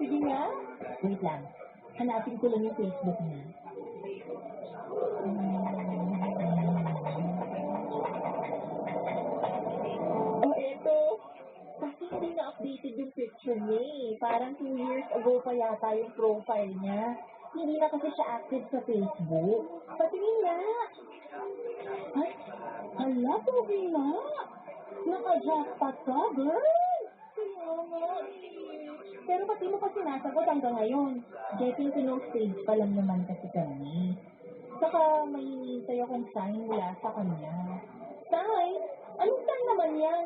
Sige nga. Wait lang. Hanapin ko lang yung Facebook niya. Oh, eto. Kasi hindi na-updated yung picture niya eh. Parang 2 years ago pa yata yung profile niya. Hindi na kasi siya active sa Facebook. Patingin nga. Ay, hala, pogi nga. Naka-jackpot ka, girl. Kaya nga eh. Pero pati mo pa sinasagot hanggang ngayon. Getting to know stage pa lang naman kasi kami. Saka may hinihintay akong sign mula sa kanya. Sign? Anong sign naman yan?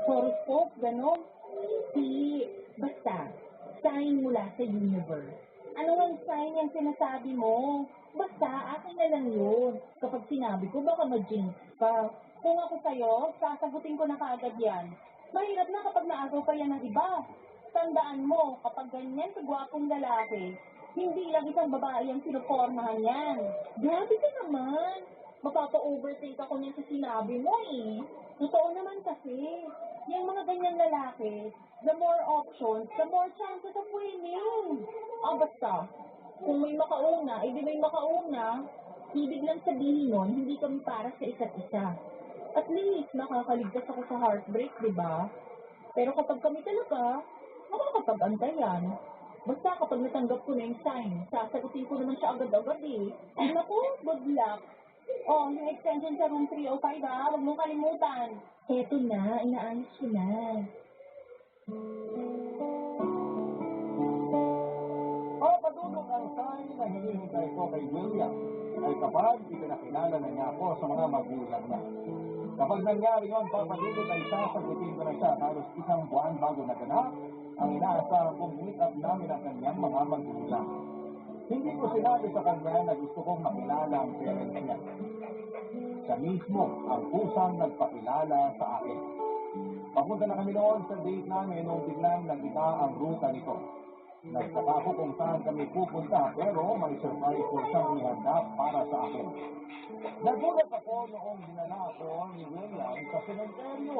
Horoscope, gano'n? Hindi. Basta, sign mula sa universe. Ano ang sign yung sinasabi mo? Basta, akin na lang yun. Kapag sinabi ko, baka ma-jinx ka. Kung ako sa'yo, sasagutin ko na kaagad yan. Mahirap na kapag naagaw pa yan ng iba. Tandaan mo, kapag ganyan sa gwapong lalaki, hindi lang isang babae ang sinupormahan yan. Grabe ka naman. Mapapa-overtake ako niyan sa sinabi mo eh. Totoo naman kasi, yung mga ganyang lalaki, the more options, the more chances of winning. Basta, kung may makauna, edi may makauna. Ibig lang sabihin nun, hindi kami para sa isa't isa. At least, nakakaligtas ako sa heartbreak, di ba? Pero kapag kami talaga, makakapag-antayan. Basta kapag natanggap ko na yung sign, sasagutin ko naman siya agad-agad eh. Ay naku, good luck. Oh, yung extension sa room 305 huwag mong kalimutan. Eto na, inaayos ko na. Padulong ang sign na hinihintay ko kay William ay kapag ipinakilala na niya ako sa mga magulang na. Kapag nangyari yun, papadulong ay sasagutin ko na siya halos 1 buwan bago naganap ang inaasahan kong meet up namin ang kanyang mga magulang. Hindi ko sinabi sa kanya na gusto kong makilala ang parents niya. Siya mismo ang kusang nagpakilala sa akin. Papunta na kami noon sa date namin nung biglang nag-iba ang ruta nito. Nagtaka ako kung saan kami pupunta pero may surprise po siyang ihanda para sa akin. Nagulat ako noong dinala ako ni William sa sementeryo.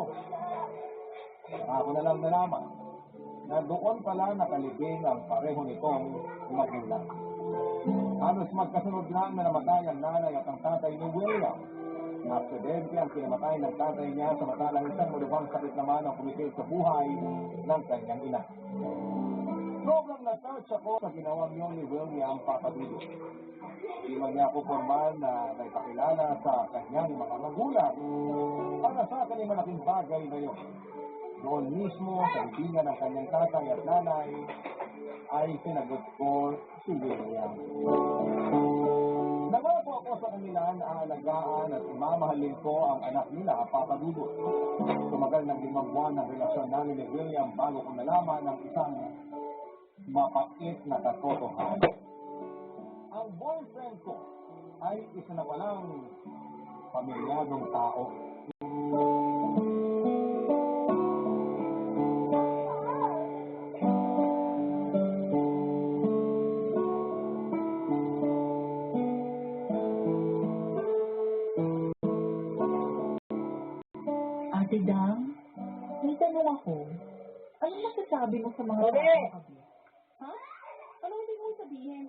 Ako na lang nalaman na doon pala nakalibing ang pareho nitong magulang. Halos magkasunod lang na namatay ang nanay at ang tatay ni William. Aksidente ang kinamatay ng tatay niya samantalang isang malubhang sakit naman ang kumitil sa buhay ng kanyang ina. Sobrang na-touch ako sa ginawang yun ni William Papadillo. Hindi man niya ako formal na naipakilala sa kanyang mga magulang. Para sa akin ay malaking bagay na yun. Doon mismo sa ibingan ng kanyang tatay at nanay ay sinagot ko si William. Nangako ako sa kanila na aalagaan at mamahalin ko ang anak nila, Papadillo. Tumagal ng 5 buwan ang relasyon namin ni William bago ko nalaman ng isang mapait na katotohanan. Ang boyfriend ko ay isa na walang pamilyadong tao. Ate Dang, may tanong ako. Anong masasabi mo sa mga tao? Ha? Anong tingin mo sabihin?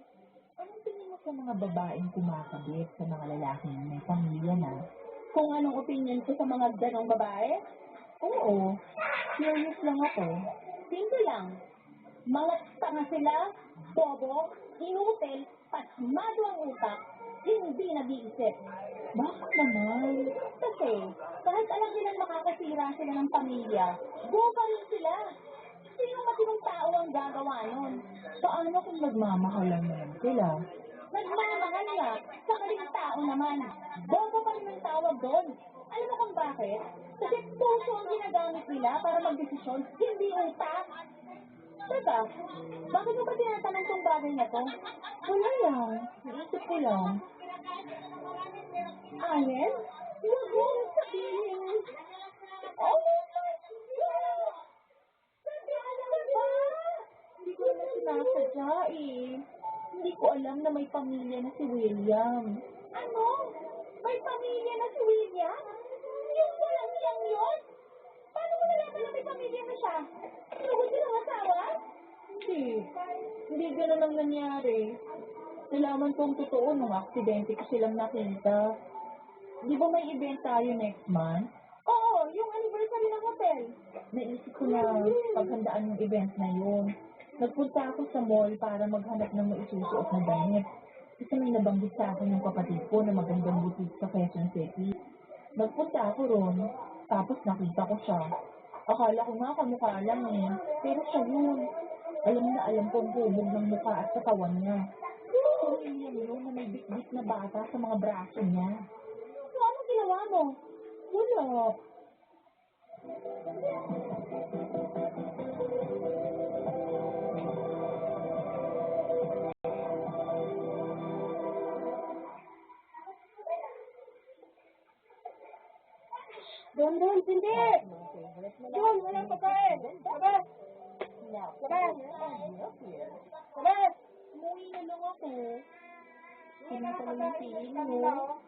Anong tingin mo sa mga babaeng kumakabit sa mga lalaking may pamilya na? Kung anong opinion ko sa mga ganong babae? Oo. Curious lang ako. Simple lang. Mga tanga sila, bobo, inutil, pasmado ang utak, hindi nag-iisip. Bakit naman? Kasi, kahit alam nilang makakasira sila ng pamilya, go pa rin sila. Sino matinong tao ang gagawa nun? Paano kung nagmamahal lang naman sila? Nagmamahal nga, sa kaling tao naman. Bobo pa rin ang tawag doon. Alam mo kung bakit? Kasi puso ang ginagamit nila para magdesisyon, hindi utak. Teka, bakit mo ba tinatanong tong bagay na to? Wala lang, naisip ko lang. Ayen? Huwag mo sabihin. Oh my God! Sabi alam ba? Hindi ko naman sinasadya eh. Hindi ko alam na may pamilya na si William. Ano? May pamilya na si William? Yung walang yang yun? Paano mo nalaman na may pamilya na siya? Sugod siya ng asawa? kasi hindi ganun ang nangyari. Nalaman kong totoo nung aksidente ko silang nakita. Di ba may event tayo next month? Oo, yung anniversary ng hotel. Naisip ko na paghandaan yung event na yun. Nagpunta ako sa mall para maghanap ng maisusuot na damit. Kasi may nabanggit sa akin yung kapatid ko na magandang boutique sa Quezon City. Nagpunta ako ron, tapos nakita ko siya. Akala ko nga kamukha lang eh, pero siya yun. Alam na alam ko ang hubog ng mukha at katawan niya. Si William yun na may bit-bit na bata sa mga braso niya. So, anong ginawa mo? Wala. Don, hindi! Don, walang pagkain! Labas! Labas! Labas! Umuwi na lang ako. Sinita mo yung feeling mo.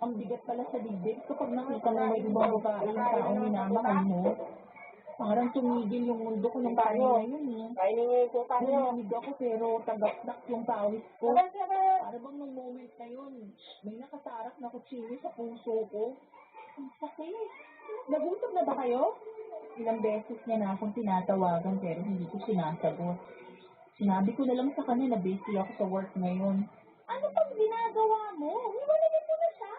Ang bigat pala sa dibdib kapag nakita mo may ibang babae yung taong minamahal mo. Parang tumigil yung mundo ko ng time na yun eh. Kainin niyo yung kuka niyo. Naminig ako pero tagakdak yung pawis ko. Para bang nung moment na yun, may nakasarak na kutsilyo sa puso ko. Ang sakit. Nagutom na ba kayo? Ilang beses niya na akong tinatawagan pero hindi ko sinasagot. Sinabi ko na lang sa kanya na busy ako sa work ngayon. Ano pang ginagawa mo? Iwalayin mo na siya.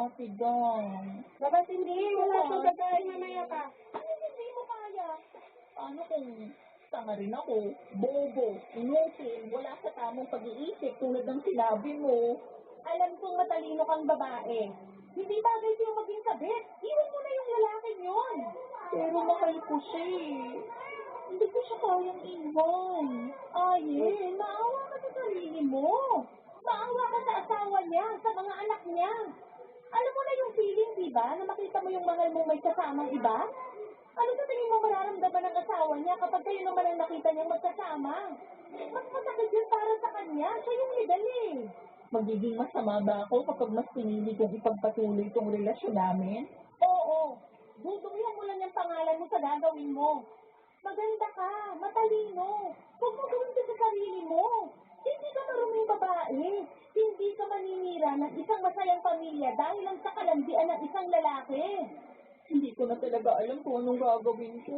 Okay, Dong. Dapat hindi. Wala siyang gagawin, mamaya ka. Ano hindi mo kaya? Paano kung tanga rin ako, bobo, inutil, wala sa tamang pag-iisip tulad ng sinabi mo? Alam kong matalino kang babae. Hindi bagay sa'yo maging sabit. Iwan mo na yung lalaking yun. Pero mahal ko siya eh. Hindi ko siya kayang iwan. Ayen, maawa ka sa sarili mo. Maawa ka sa asawa niya, sa mga anak niya. Alam mo na yung feeling, di ba, na makita mo yung mahal mong may kasamang iba? Ano sa tingin mo mararamdaman ng asawa niya kapag kayo naman ang nakita niyang magkasama? Mas masakit yun para sa kanya. Siya yung legal eh. Magiging masama ba ako kapag mas pinili kong ipagpatuloy itong relasyon namin? Oo. Dudumihan mo lang yung pangalan mo sa gagawin mo. Maganda ka, matalino. Huwag mo gawin ka sa sarili mo. Hindi ka maruming babae. Hindi ka maninira ng isang masayang pamilya dahil lang sa kalandian ng isang lalaki. Hindi ko na talaga alam kung anong gagawin ko.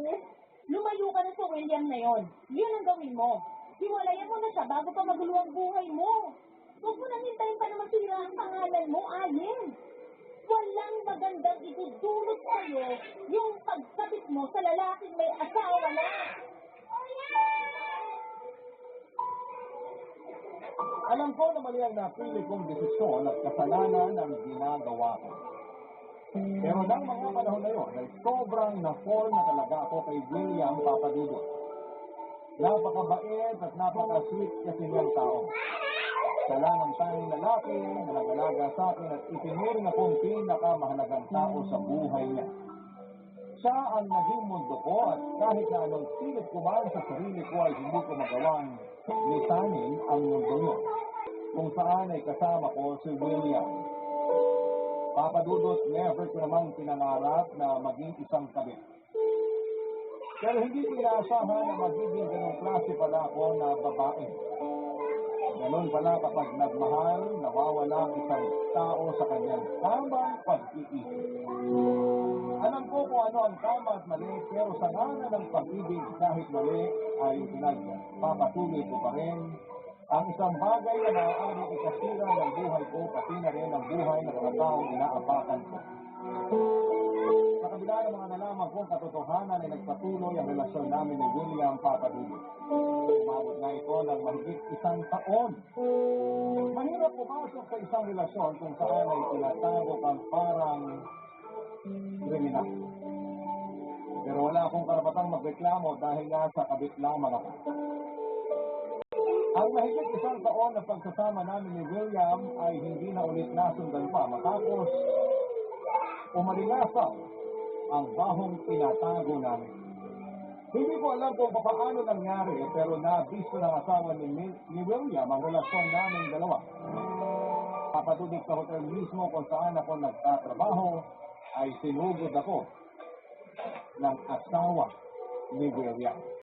Lumayo ka na sa William na yon. Yun ang gawin mo. Hiwalayan mo na siya bago pa magulo ang buhay mo. Huwag mo nang hintayin pa na masira ang pangalan mo, Ayen. Walang magandang idudulot sa'yo yung pagsabit mo sa lalaking may asawa na. Alam ko na mali ang napili kong desisyon at kasalanan ang ginagawa ko. Pero ng mga panahon na yun, ay sobrang na-fall na talaga ako kay William Papadudot. Napakabait at napaka-sweet kasi niyang tao. Siya lang ang tanging lalaki na nag-alaga sa akin at itinuring akong pinakamahalagang tao sa buhay niya. Siya ang naging mundo ko at kahit na anong pilit ko man sa sarili ko ay hindi ko magawang lisanin ang mundo niyo. Kung saan ay kasama ko si William. Papadudot, never ko namang pinangarap na maging isang kabit. Pero hindi ko inaasahan na magiging ganong klase pala ako na babae. Ganon pala kapag nagmahal, nawawala ang isang tao sa kanyang tamang pag-iisip. Alam ko kung ano ang tama at mali, pero sa ngalan ng pag-ibig kahit mali ay pinagpapatuloy ko pa rin ang isang bagay na maaaring ikasira ng buhay ko, pati na rin ang buhay ng mga taong inaapakan ko. Sa kabila ng mga nalaman kong katotohanan ay nagpatuloy ang relasyon namin ni William Papadudot. Umabot na ito ng mahigit 1 taon. Mahirap pumasok sa isang relasyon kung saan ay tinatago kang parang kriminal. Pero wala akong karapatang magreklamo dahil nga sa kabit lamang ako. Ang mahigit 1 taon na pagsasama namin ni William ay hindi na ulit nasundan pa matapos umalingasaw ang bahong tinatago namin. Hindi ko alam kung paano nangyari pero nabisto ng asawa ni William ang relasyon namin dalawa. Papadudot sa hotel mismo kung saan ako nagtatrabaho ay sinugod ako ng asawa ni William.